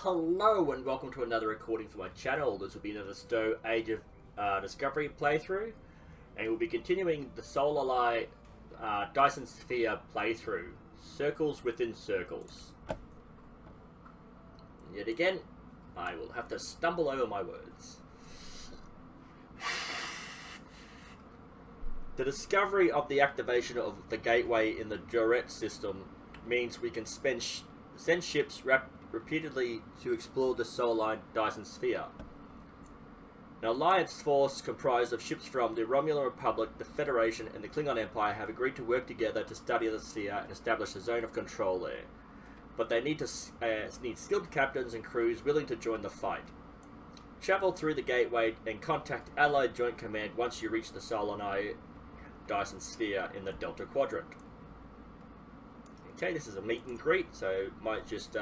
Hello and welcome to another recording for my channel. This will be another STO Age of Discovery playthrough, and we'll be continuing the Solanae Dyson Sphere playthrough. Circles within circles. Yet again, I will have to stumble over my words. The discovery of the activation of the gateway in the Joret system means we can send ships repeatedly to explore the Solanae Dyson Sphere. An alliance force comprised of ships from the Romulan Republic, the Federation, and the Klingon Empire have agreed to work together to study the sphere and establish a zone of control there. But they need skilled captains and crews willing to join the fight. Travel through the gateway and contact Allied Joint Command once you reach the Solanae Dyson Sphere in the Delta Quadrant. Okay, this is a meet and greet, so might just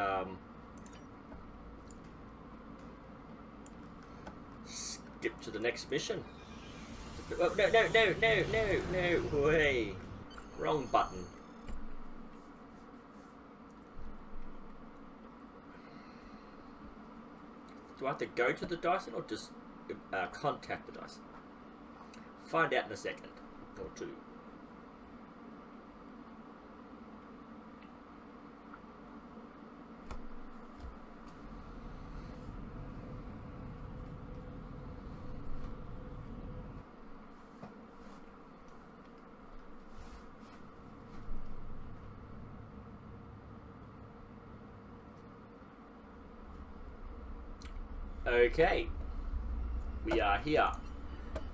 skip to the next mission. Oh, no, way. Wrong button. Do I have to go to the Dyson or just contact the Dyson? Find out in a second or two. Okay, we are here.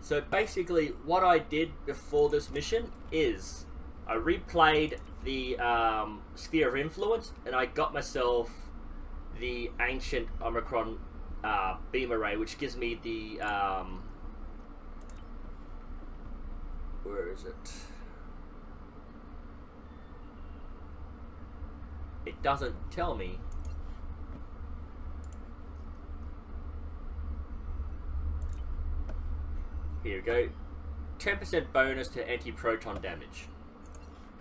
So basically what I did before this mission is I replayed the Sphere of Influence, and I got myself the ancient Omicron beam array, which gives me the where is it? It doesn't tell me. Here we go. 10% bonus to anti-proton damage.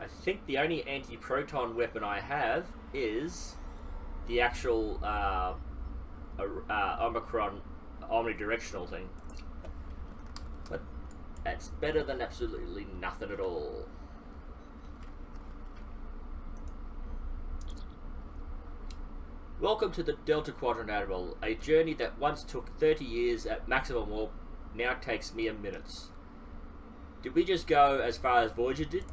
I think the only anti-proton weapon I have is the actual Omicron omnidirectional thing. But that's better than absolutely nothing at all. Welcome to the Delta Quadrant, Admiral. A journey that once took 30 years at maximum warp now takes mere minutes. Did we just go as far as Voyager did?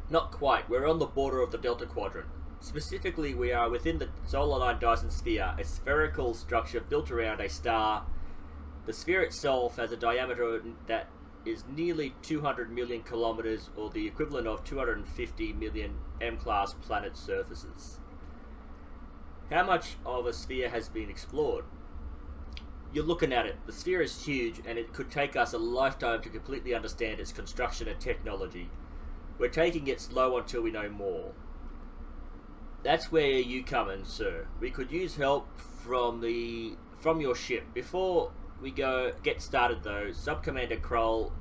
Not quite. We're on the border of the Delta Quadrant. Specifically, we are within the Solanae Dyson Sphere, a spherical structure built around a star. The sphere itself has a diameter that is nearly 200 million kilometers, or the equivalent of 250 million M-class planet surfaces. How much of a sphere has been explored? You're looking at it. The sphere is huge, and it could take us a lifetime to completely understand its construction and technology. We're taking it slow until we know more. That's where you come in, sir. We could use help from your ship. Before we get started, though, Sub-Commander Kroll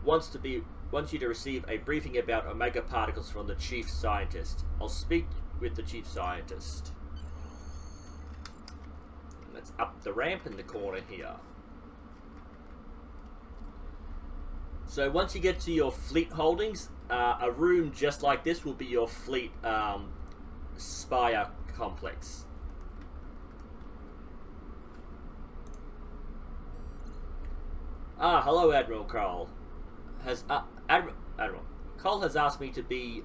wants you to receive a briefing about Omega particles from the Chief Scientist. I'll speak with the Chief Scientist. Let's up the ramp in the corner here. So once you get to your fleet holdings, a room just like this will be your fleet spire complex. Hello, Admiral Kroll. Admiral Kroll has asked me to be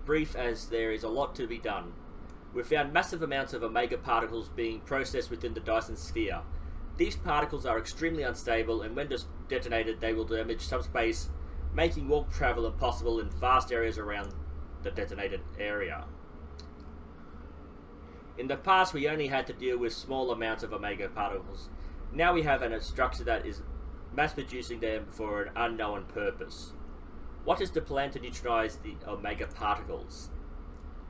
brief, as there is a lot to be done. We found massive amounts of Omega particles being processed within the Dyson Sphere. These particles are extremely unstable, and when detonated they will damage subspace, making warp travel impossible in vast areas around the detonated area. In the past we only had to deal with small amounts of Omega particles. Now we have a structure that is mass producing them for an unknown purpose. What is the plan to neutralize the Omega particles?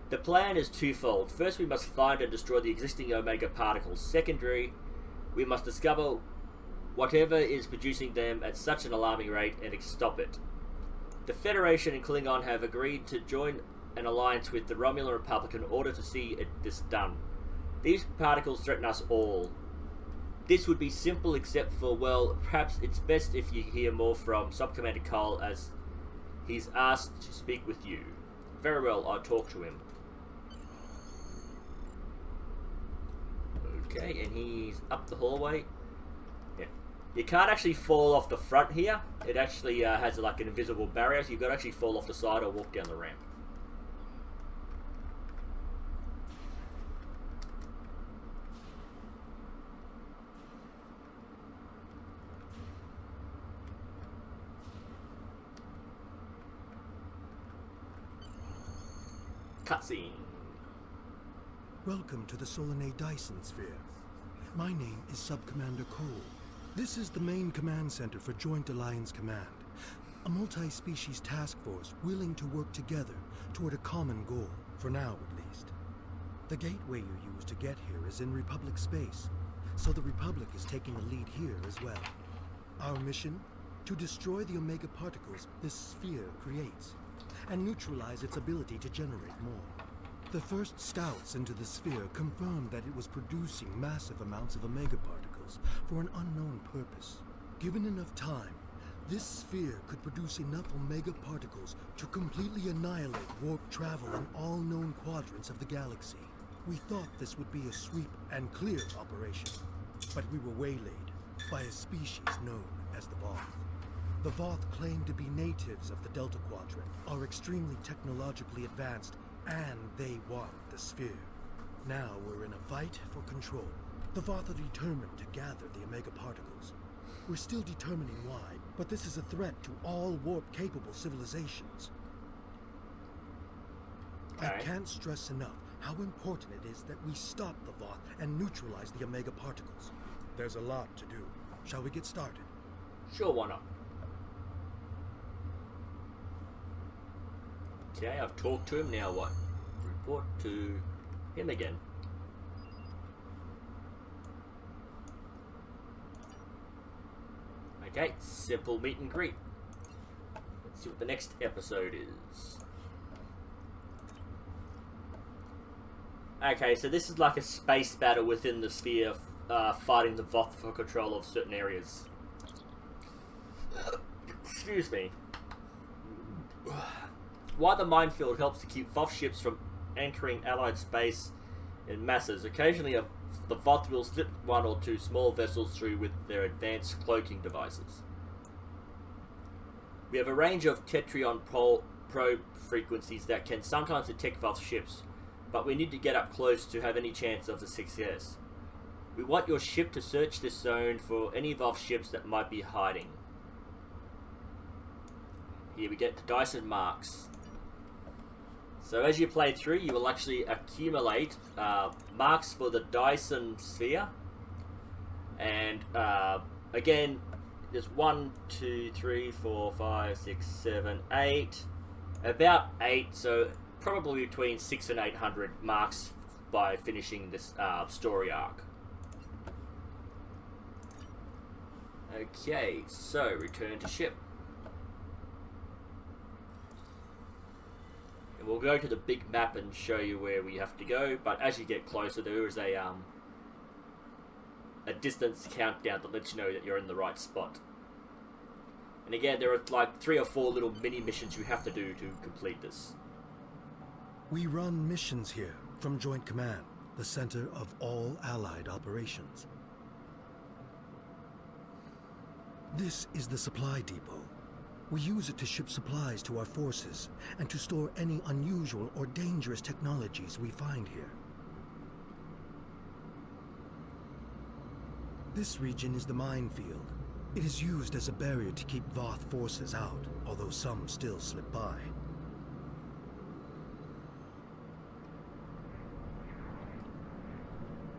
The plan is twofold. First, we must find and destroy the existing Omega particles. Secondary, we must discover whatever is producing them at such an alarming rate and stop it. The Federation and Klingon have agreed to join an alliance with the Romulan Republic in order to see this done. These particles threaten us all. This would be simple except for, well, perhaps it's best if you hear more from Sub-Commander Cole as he's asked to speak with you. Very well, I'll talk to him. Okay, and he's up the hallway. Yeah. You can't actually fall off the front here. It actually has like an invisible barrier, so you've got to actually fall off the side or walk down the ramp. Cutscene. Welcome to the Solanae Dyson sphere. My name is Sub-Commander Cole. This is the main command center for Joint Alliance Command, a multi-species task force willing to work together toward a common goal, for now at least. The gateway you use to get here is in Republic space, so the Republic is taking a lead here as well. Our mission? To destroy the Omega particles this sphere creates, and neutralize its ability to generate more. The first scouts into the sphere confirmed that it was producing massive amounts of Omega particles for an unknown purpose. Given enough time, this sphere could produce enough Omega particles to completely annihilate warp travel in all known quadrants of the galaxy. We thought this would be a sweep and clear operation, but we were waylaid by a species known as the Voth. The Voth claim to be natives of the Delta Quadrant, are extremely technologically advanced, and they want the sphere. Now we're in a fight for control. The Voth are determined to gather the Omega particles. We're still determining why, but this is a threat to all warp-capable civilizations. Okay. I can't stress enough how important it is that we stop the Voth and neutralize the Omega particles. There's a lot to do. Shall we get started? Sure, why not? Okay, I've talked to him, now what? Report to him again. Okay, simple meet and greet. Let's see what the next episode is. Okay, so this is like a space battle within the sphere, fighting the Voth for control of certain areas. Excuse me. While the minefield helps to keep Voth ships from entering Allied space in masses, occasionally the Voth will slip one or two small vessels through with their advanced cloaking devices. We have a range of Tetrion probe frequencies that can sometimes detect Voth ships, but we need to get up close to have any chance of the success. We want your ship to search this zone for any Voth ships that might be hiding. Here we get the Dyson marks. So as you play through, you will actually accumulate marks for the Dyson sphere. And again, there's 1, 2, 3, 4, 5, 6, 7, 8. About 8, so probably between 600 and 800 marks by finishing this story arc. Okay, so return to ship. And we'll go to the big map and show you where we have to go, but as you get closer there is a distance countdown that lets you know that you're in the right spot. And again, there are like 3 or 4 little mini missions you have to do to complete this. We run missions here from Joint Command, the center of all Allied operations. This is the supply depot. We use it to ship supplies to our forces and to store any unusual or dangerous technologies we find here. This region is the minefield. It is used as a barrier to keep Voth forces out, although some still slip by.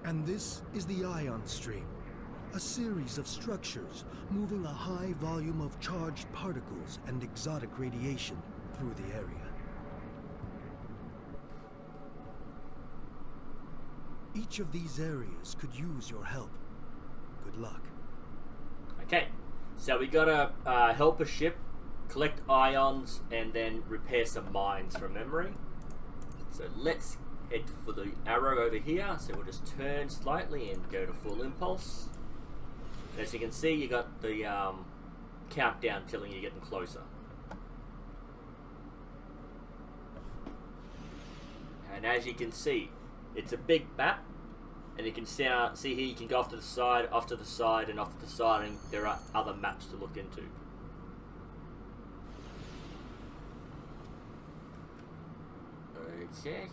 And this is the ion stream. A series of structures moving a high volume of charged particles and exotic radiation through the area. Each of these areas could use your help. Good luck. Okay, so we gotta help a ship, collect ions, and then repair some mines from memory. So let's head for the arrow over here, so we'll just turn slightly and go to full impulse. And as you can see, you got the countdown telling you getting closer. And as you can see, it's a big map, and you can see here you can go off to the side, off to the side, and off to the side, and there are other maps to look into. Okay.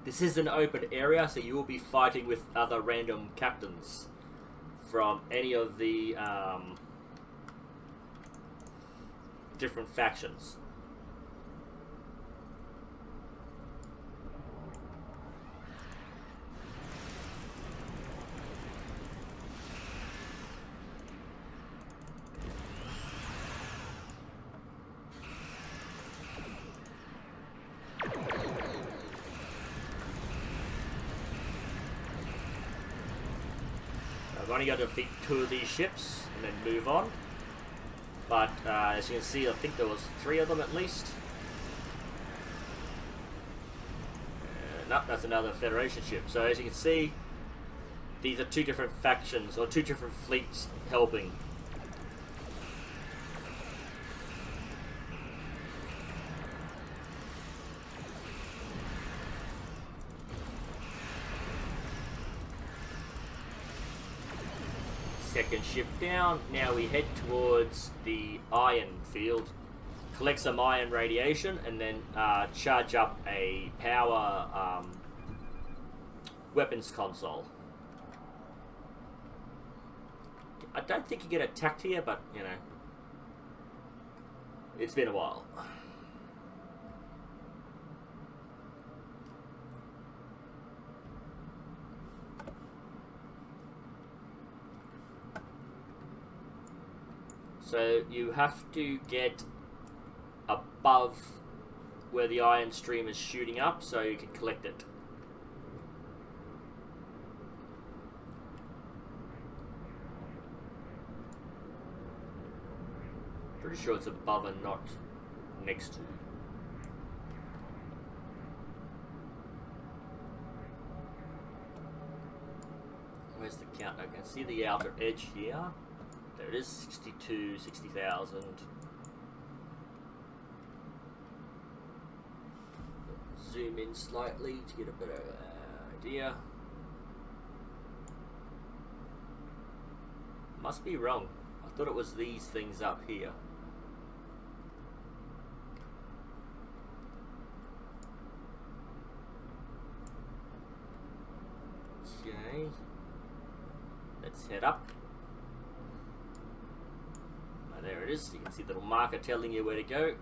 This is an open area, so you will be fighting with other random captains from any of the different factions. I've only got to defeat 2 of these ships and then move on. But as you can see, I think there was 3 of them at least. Nope, that's another Federation ship. So as you can see, these are 2 different factions, or 2 different fleets helping. Second ship down. Now we head towards the iron field, collect some iron radiation, and then charge up a power weapons console. I don't think you get attacked here, but you know, it's been a while. So you have to get above where the iron stream is shooting up so you can collect it. Pretty sure it's above and not next to. Where's the count? I can see the outer edge here. There it is, 60,000. Zoom in slightly to get a better idea. Must be wrong. I thought it was these things up here. Okay. Let's head up. There it is. You can see the little marker telling you where to go.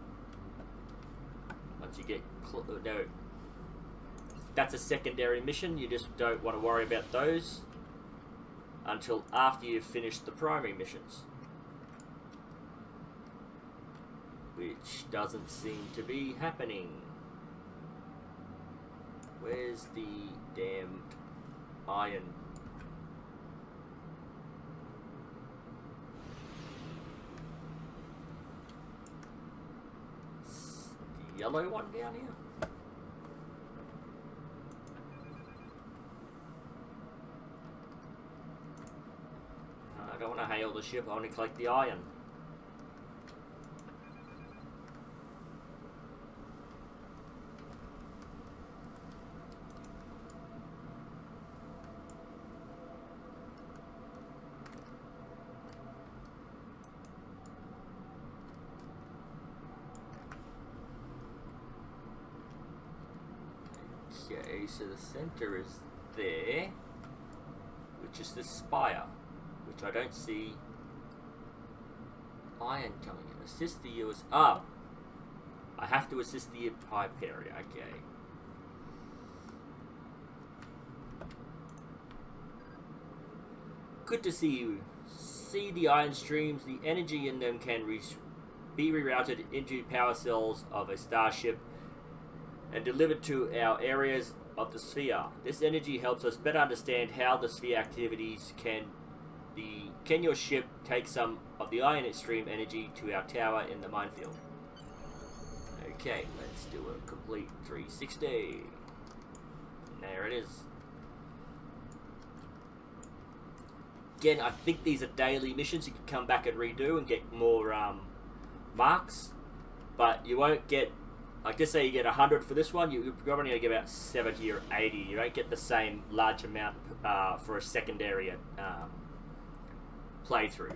Once you get no, that's a secondary mission. You just don't want to worry about those until after you've finished the primary missions, which doesn't seem to be happening. Where's the damned iron? Yellow one down here. I don't want to hail the ship, I want to collect the iron. Okay, so the center is there, which is the spire, which I don't see iron coming in. Assist the US. Ah! I have to assist the pipe area, okay. Good to see you. See the iron streams, the energy in them can be rerouted into power cells of a starship and delivered to our areas of the sphere. This energy helps us better understand how the sphere activities can your ship take some of the ion stream energy to our tower in the minefield? Okay, let's do a complete 360. There it is. Again, I think these are daily missions you can come back and redo and get more marks, but you won't get, like, just say you get 100 for this one, you're probably going to get about 70 or 80. You won't get the same large amount for a secondary playthrough.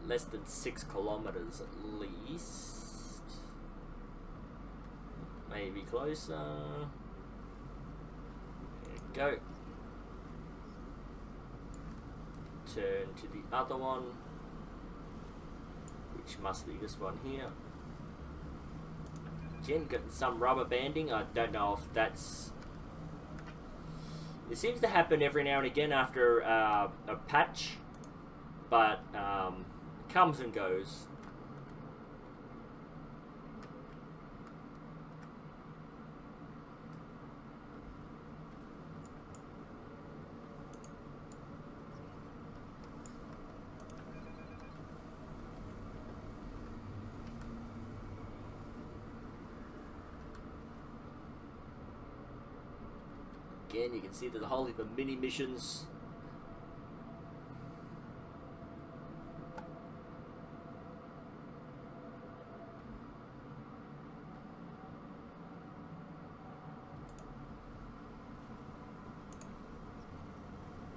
Less than 6 kilometers at least. Maybe closer. There you go. Turn to the other one, which must be this one here. Again, got some rubber banding. I don't know if that's... It seems to happen every now and again after a patch, but comes and goes. Again, you can see there's a whole heap of mini missions.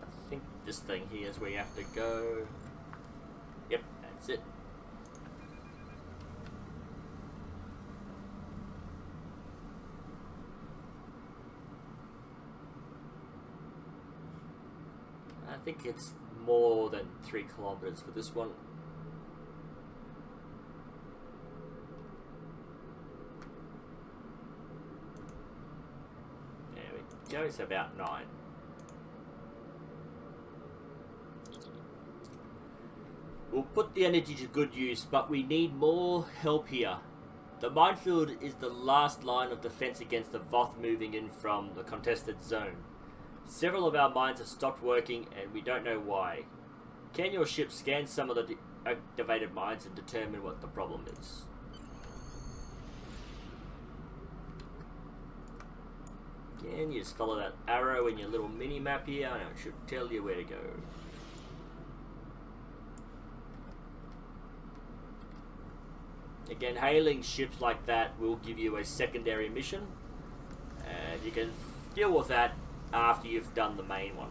I think this thing here is where you have to go. Yep, that's it. I think it's more than 3 kilometers for this one. There we go, it's about 9. We'll put the energy to good use, but we need more help here. The minefield is the last line of defense against the Voth moving in from the contested zone. Several of our mines have stopped working and we don't know why. Can your ship scan some of the activated mines and determine what the problem is? Again, you just follow that arrow in your little mini map here and it should tell you where to go. Again, hailing ships like that will give you a secondary mission and you can deal with that after you've done the main one.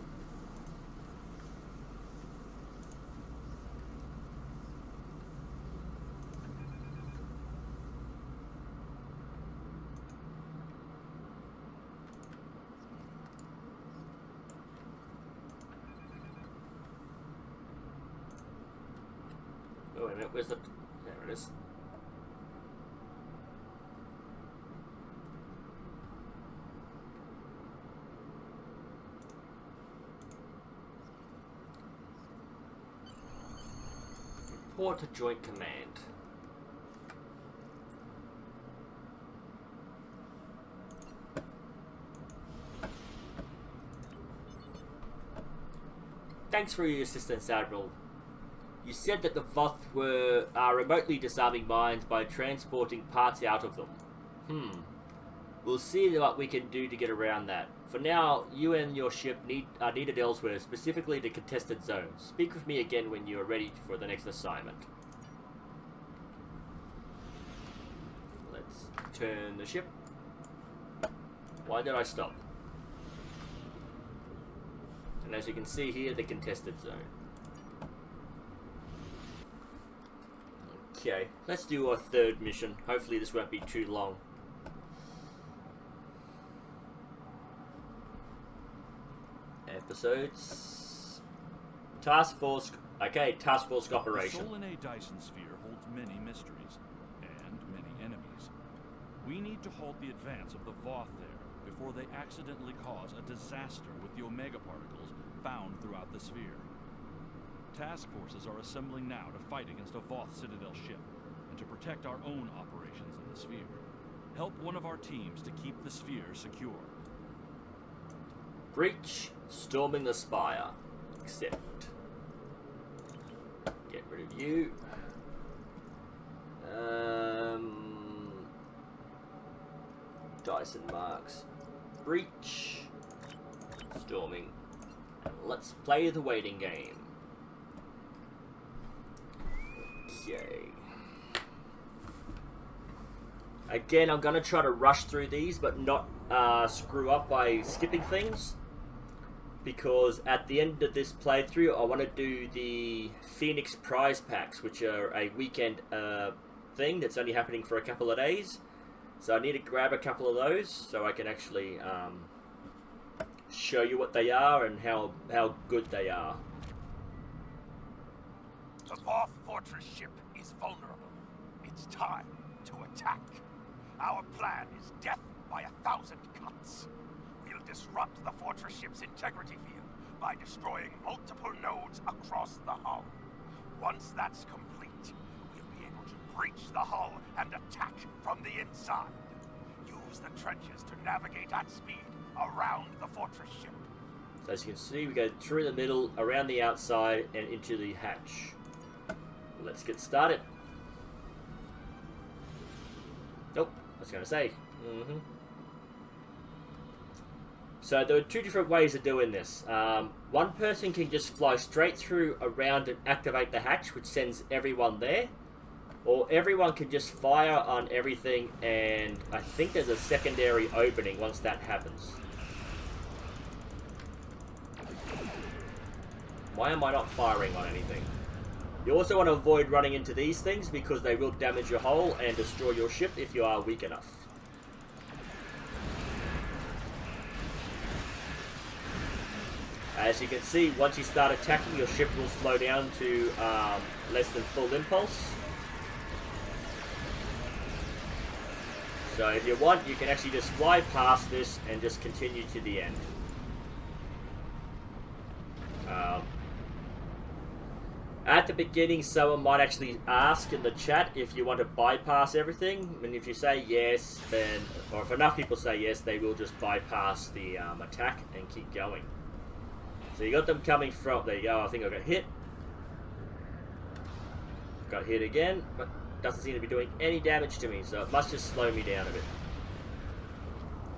Oh, wait a minute, where's the... There it is. Report to Joint Command. Thanks for your assistance, Admiral. You said that the Voth are remotely disarming mines by transporting parts out of them. We'll see what we can do to get around that. For now, you and your ship are needed elsewhere, specifically the contested zones. Speak with me again when you are ready for the next assignment. Let's turn the ship. Why did I stop? And as you can see here, the contested zone. Okay, let's do our third mission. Hopefully this won't be too long. Episodes. Task Force. Okay, Task Force Operation. The Solanae Dyson sphere holds many mysteries and many enemies. We need to halt the advance of the Voth there before they accidentally cause a disaster with the Omega particles found throughout the sphere. Task forces are assembling now to fight against a Voth Citadel ship and to protect our own operations in the sphere. Help one of our teams to keep the sphere secure. Breach, storming the spire. Accept. Get rid of you. Dyson marks. Breach. Storming. Let's play the waiting game. Okay. Again, I'm going to try to rush through these, but not screw up by skipping things. Because at the end of this playthrough, I want to do the Phoenix prize packs, which are a weekend thing that's only happening for a couple of days. So I need to grab a couple of those so I can actually show you what they are and how good they are. The Voth Fortress ship is vulnerable. It's time to attack. Our plan is death by 1,000 cuts. We'll disrupt the fortress ship's integrity field by destroying multiple nodes across the hull. Once that's complete, we'll be able to breach the hull and attack from the inside. Use the trenches to navigate at speed around the fortress ship. So as you can see, we go through the middle, around the outside, and into the hatch. Let's get started. Nope, I was going to say. So there are two different ways of doing this. One person can just fly straight through around and activate the hatch, which sends everyone there. Or everyone can just fire on everything, and I think there's a secondary opening once that happens. Why am I not firing on anything? You also want to avoid running into these things because they will damage your hull and destroy your ship if you are weak enough. As you can see, once you start attacking, your ship will slow down to less than full impulse. So if you want, you can actually just fly past this and just continue to the end. At the beginning, someone might actually ask in the chat if you want to bypass everything, and if you say yes, then, or if enough people say yes, they will just bypass the attack and keep going. So you got them coming from, there you go, I think I got hit. Got hit again, but doesn't seem to be doing any damage to me, so it must just slow me down a bit.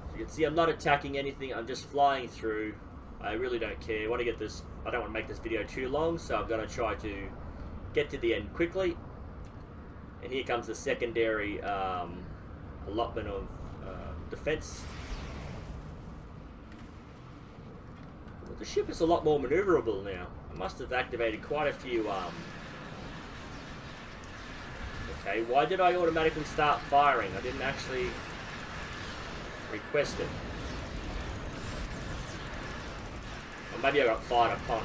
So you can see I'm not attacking anything, I'm just flying through. I really don't care. I want to get this, I don't want to make this video too long, so I'm going to try to get to the end quickly. And here comes the secondary allotment of defense. Well, the ship is a lot more maneuverable now. I must have activated quite a few okay, why did I automatically start firing? I didn't actually request it. Or maybe I got fired upon.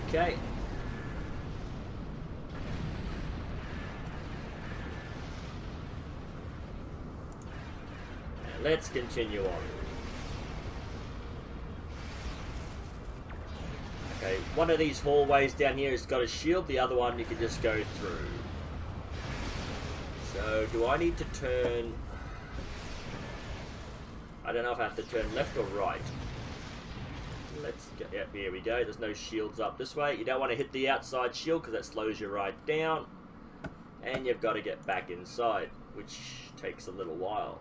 Okay. And let's continue on. Okay, one of these hallways down here has got a shield, the other one you can just go through. So, do I need to turn... I don't know if I have to turn left or right. Let's get... Yep, here we go. There's no shields up this way. You don't want to hit the outside shield because that slows you right down. And you've got to get back inside, which takes a little while.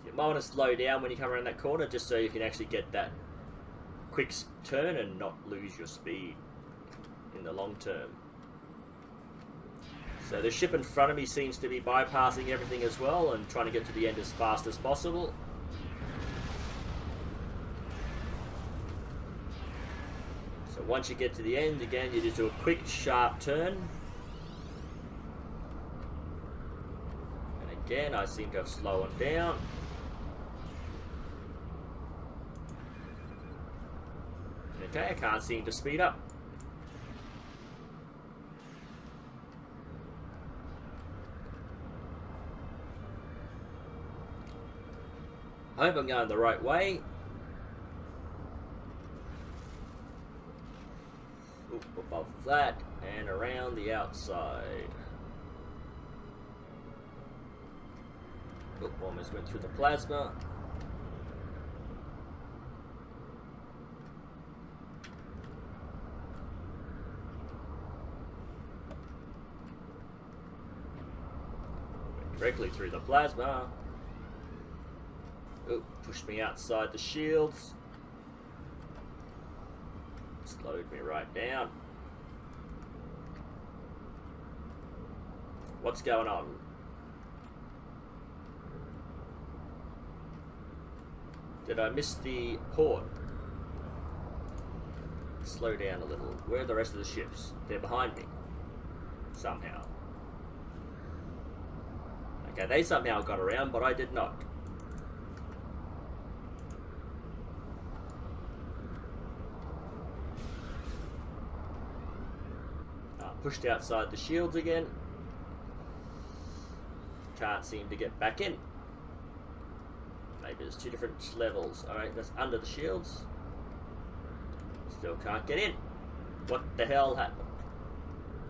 You might want to slow down when you come around that corner just so you can actually get that quick turn and not lose your speed in the long term. So the ship in front of me seems to be bypassing everything as well and trying to get to the end as fast as possible. So once you get to the end, again, you just do a quick sharp turn. And again, I seem to have slowed down. Okay, I can't seem to speed up. I hope I'm going the right way. of that and around the outside. Oh, almost went through the plasma. Went directly through the plasma. Oh, pushed me outside the shields. Slowed me right down. What's going on? Did I miss the port? Slow down a little. Where are the rest of the ships? They're behind me. Somehow. Okay, they somehow got around, but I did not. Pushed outside the shields again. Can't seem to get back in. Maybe there's two different levels. Alright, that's under the shields. Still can't get in. What the hell happened?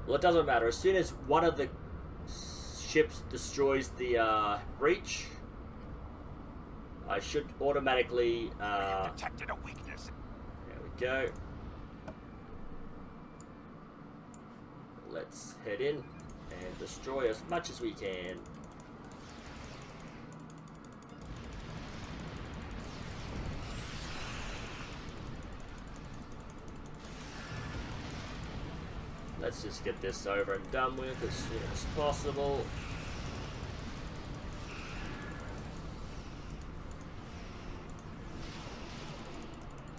Well, it doesn't matter. As soon as one of the ships destroys the breach, I should automatically... detected a weakness. There we go. Let's head in and destroy as much as we can. Let's just get this over and done with as soon as possible.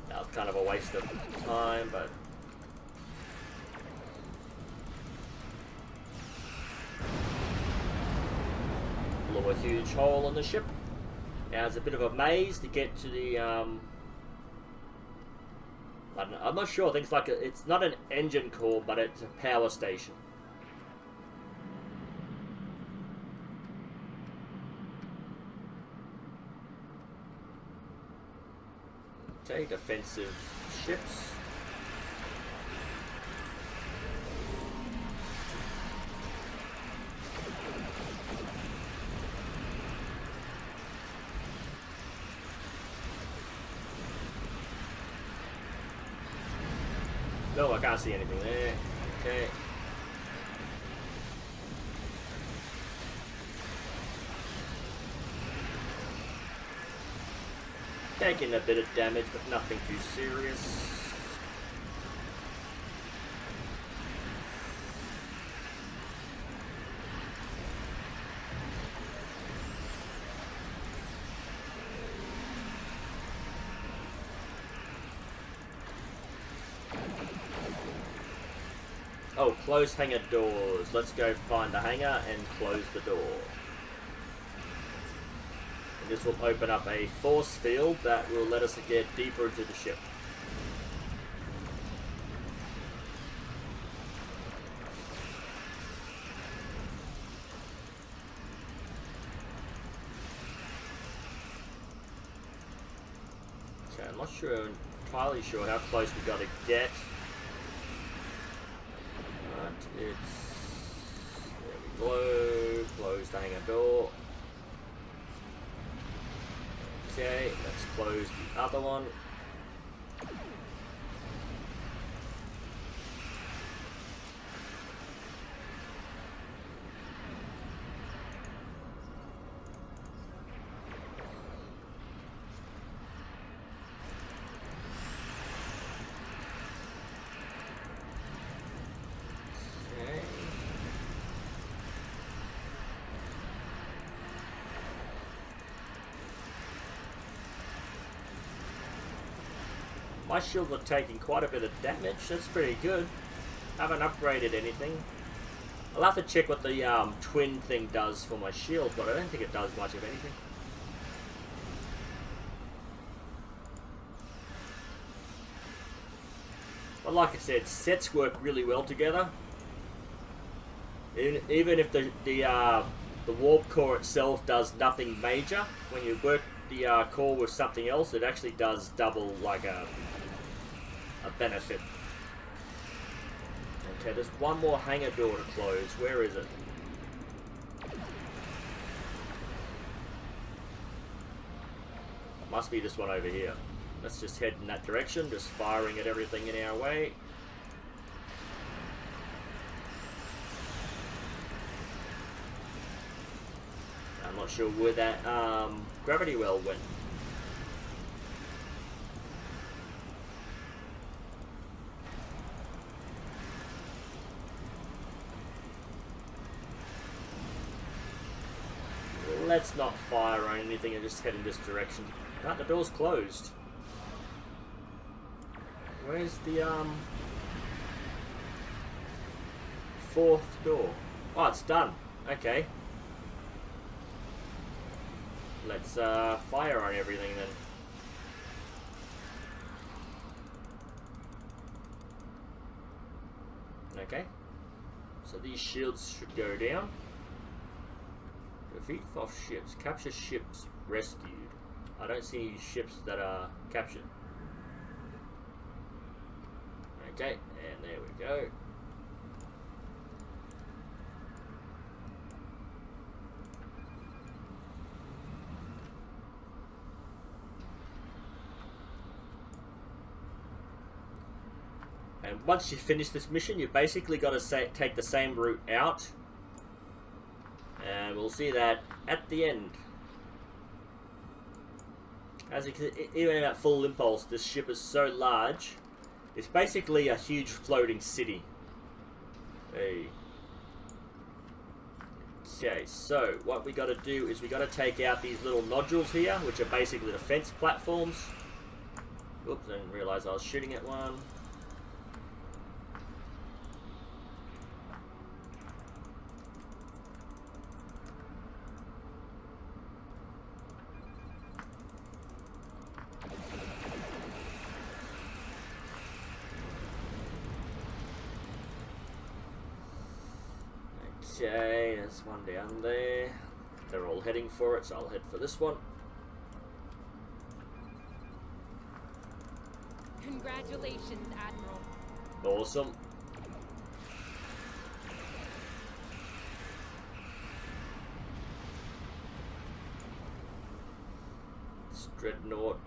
That was kind of a waste of time, but blew a huge hole in the ship. Now it's a bit of a maze to get to the I don't know, I'm not sure. Things like it's not an engine core, but it's a power station. Okay, defensive ships. No, I can't see anything there. Okay. Taking a bit of damage, but nothing too serious. Oh, close hangar doors. Let's go find the hangar and close the door. And this will open up a force field that will let us get deeper into the ship. Okay, I'm not sure, entirely sure how close we got to get. There we go, close the hangar door. Okay, let's close the other one. My shields are taking quite a bit of damage. That's pretty good. Haven't upgraded anything. I'll have to check what the twin thing does for my shield, but I don't think it does much of anything. But like I said, sets work really well together. Even if the warp core itself does nothing major, when you work the core with something else, it actually does double like a benefit. Okay, there's one more hangar door to close. Where is it? Must be this one over here. Let's just head in that direction, just firing at everything in our way. I'm not sure where that gravity well went. Let's not fire or anything and just head in this direction. Ah, the door's closed. Where's the fourth door? Oh, it's done. Okay. Let's fire on everything then. Okay. So these shields should go down. Defeat Foth ships. Capture ships rescued. I don't see any ships that are captured. Okay, and there we go. And once you finish this mission, you basically got to take the same route out. And we'll see that at the end. As you can, even at full impulse, this ship is so large. It's basically a huge floating city. Hey. Okay, so what we got to do is we got to take out these little nodules here, which are basically defense platforms. Oops, I didn't realize I was shooting at one. Okay, there's one down there. They're all heading for it, so I'll head for this one. Congratulations, Admiral. Awesome. It's Dreadnought.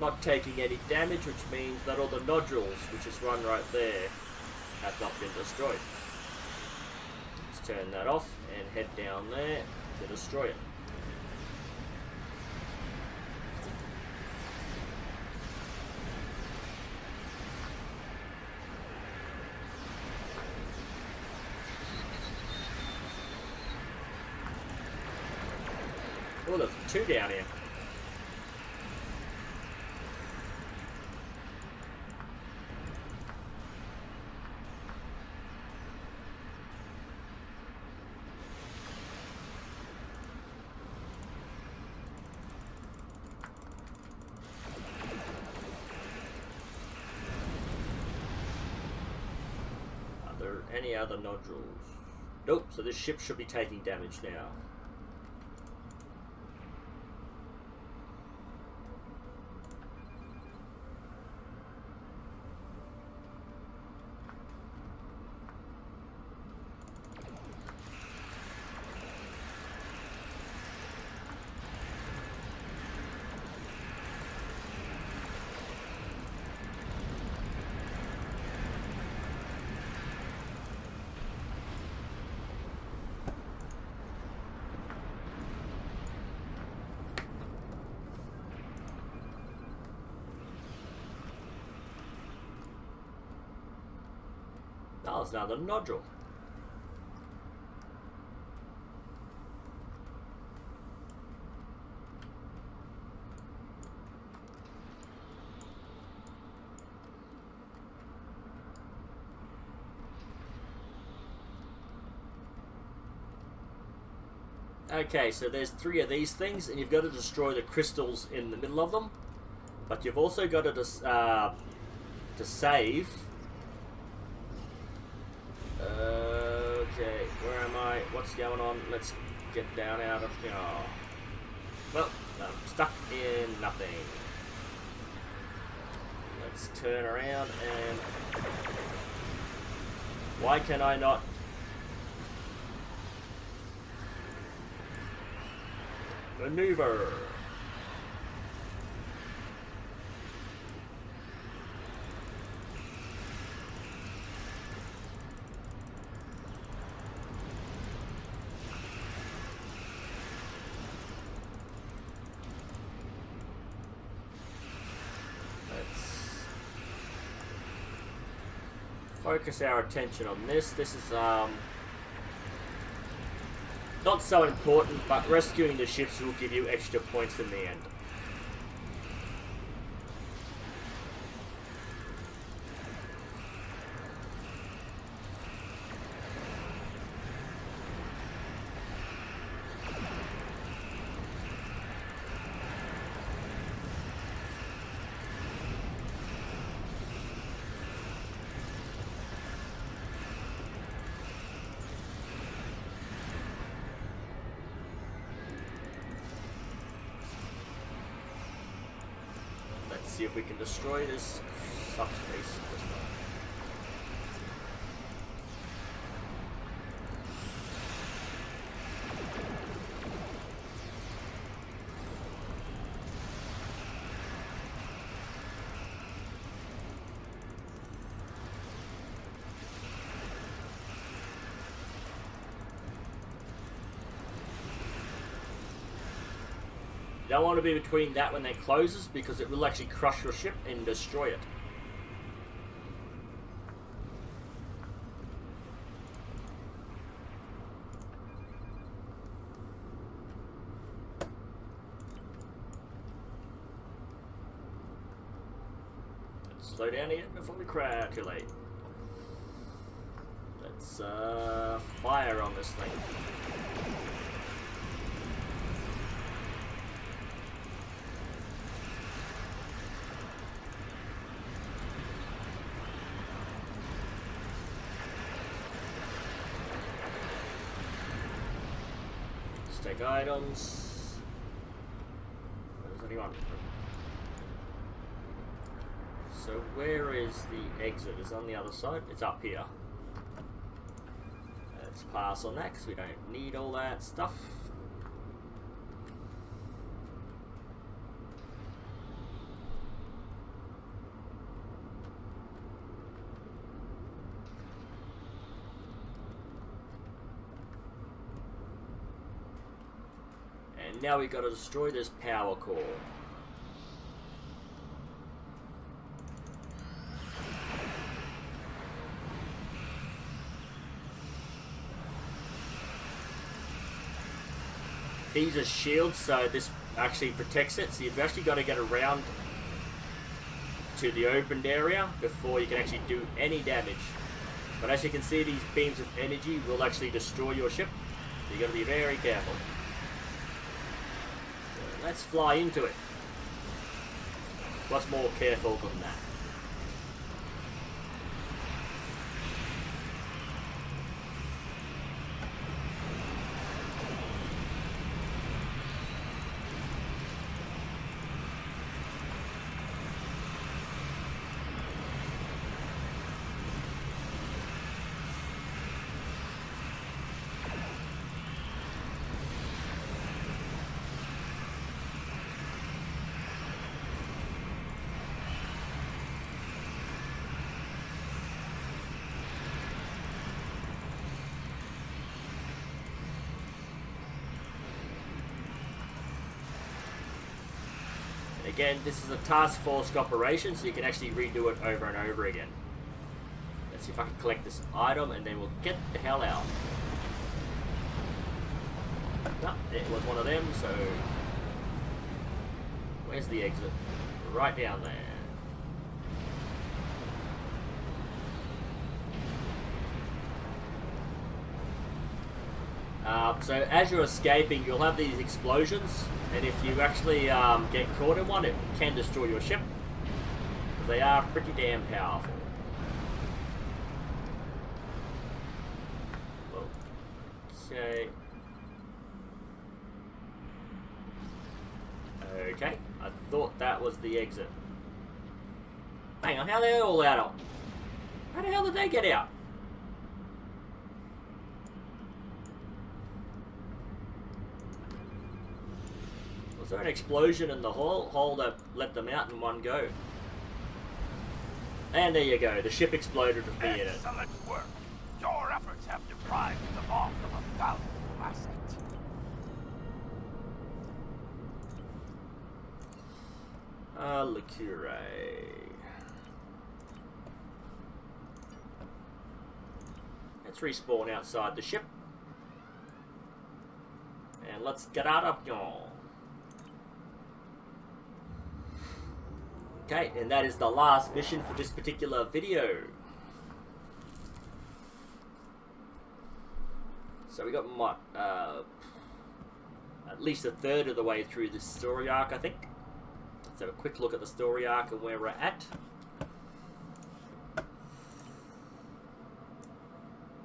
Not taking any damage, which means that all the nodules, which is one right there, have not been destroyed. Let's turn that off and head down there to destroy it. Oh, there's two down here. Any other nodules? Nope, so this ship should be taking damage now. Oh, it's another nodule. Okay, so there's 3 of these things, and you've got to destroy the crystals in the middle of them. But you've also got to save. Okay, where am I? What's going on? Let's get down out of here. Well, I'm stuck in nothing. Let's turn around and... Why can I not... maneuver? Focus our attention on this. This is not so important, but rescuing the ships will give you extra points in the end. See if we can destroy this subspace. You don't want to be between that when that closes because it will actually crush your ship and destroy it. Let's slow down again before we crash too late. Let's fire on this thing. Take items. Where's anyone? So where is the exit? Is it on the other side? It's up here. Let's pass on that because we don't need all that stuff. And now we've got to destroy this power core. These are shields, so this actually protects it. So you've actually got to get around to the opened area before you can actually do any damage. But as you can see, these beams of energy will actually destroy your ship. So you've got to be very careful. So let's fly into it. What's more careful than that? Again, this is a task force operation, so you can actually redo it over and over again. Let's see if I can collect this item, and then we'll get the hell out. No, it was one of them, so... Where's the exit? Right down there. So as you're escaping, you'll have these explosions, and if you actually get caught in one, it can destroy your ship. They are pretty damn powerful. Okay. Okay, I thought that was the exit. Hang on, how are they all out? How the hell did they get out? Was there an explosion in the hole that let them out in one go? And there you go, the ship exploded with me in it. Excellent work. Your efforts have deprived the vault of a valuable asset. Liqueur. Let's respawn outside the ship. And let's get out of here. Okay, and that is the last mission for this particular video. So we got at least a third of the way through this story arc, I think. Let's have a quick look at the story arc and where we're at.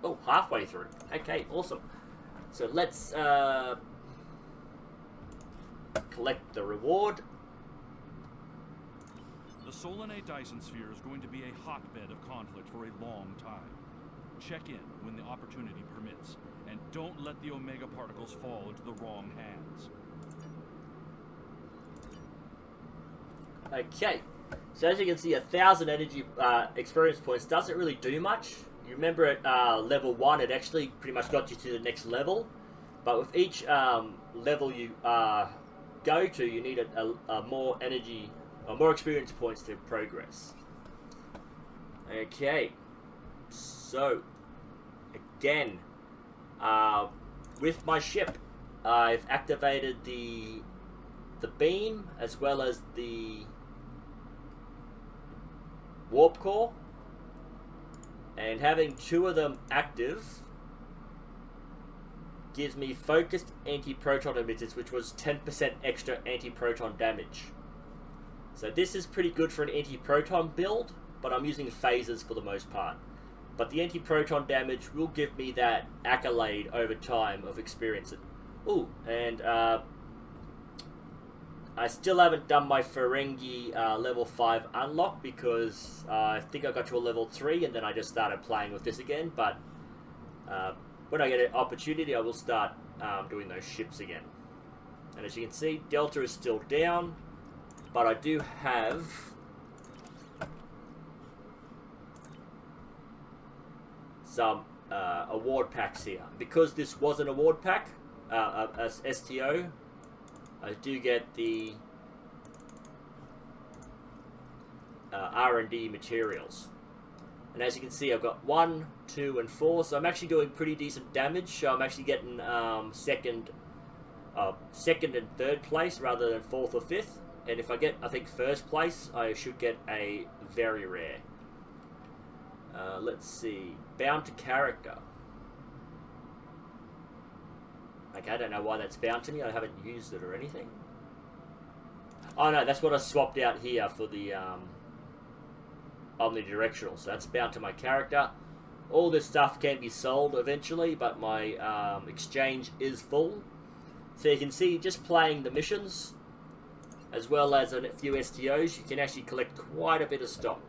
Oh, halfway through. Okay, awesome. So let's collect the reward. The Solanae Dyson sphere is going to be a hotbed of conflict for a long time. Check in when the opportunity permits, and don't let the Omega particles fall into the wrong hands. Okay, so as you can see, 1,000 energy experience points doesn't really do much. You remember at level 1, it actually pretty much got you to the next level. But with each level you go to, you need a more energy, or more experience points to progress. Okay, so again, with my ship, I've activated the beam as well as the warp core, and having 2 of them active gives me focused anti-proton emitters, which was 10% extra anti-proton damage. So this is pretty good for an anti-proton build, but I'm using phasers for the most part. But the anti-proton damage will give me that accolade over time of experience. Ooh, and I still haven't done my Ferengi level 5 unlock because I think I got to a level 3 and then I just started playing with this again. But when I get an opportunity, I will start doing those ships again. And as you can see, Delta is still down, but I do have some award packs here. Because this was an award pack, as STO, I do get the R&D materials. And as you can see, I've got 1, 2, and 4, so I'm actually doing pretty decent damage. So I'm actually getting second and third place rather than 4th or 5th. And if I get, I think, 1st place, I should get a very rare. Let's see. Bound to character. Okay, I don't know why that's bound to me. I haven't used it or anything. Oh no, that's what I swapped out here for the omnidirectional. So that's bound to my character. All this stuff can be sold eventually, but my exchange is full. So you can see, just playing the missions, as well as a few STOs, you can actually collect quite a bit of stock.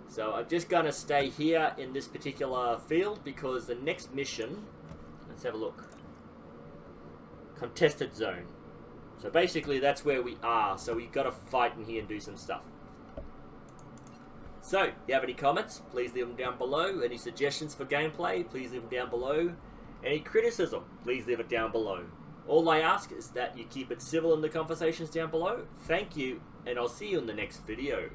So I'm just going to stay here in this particular field, because the next mission, let's have a look. Contested zone. So basically that's where we are. So we've got to fight in here and do some stuff. So, if you have any comments, please leave them down below. Any suggestions for gameplay, please leave them down below. Any criticism, please leave it down below. All I ask is that you keep it civil in the conversations down below. Thank you, and I'll see you in the next video.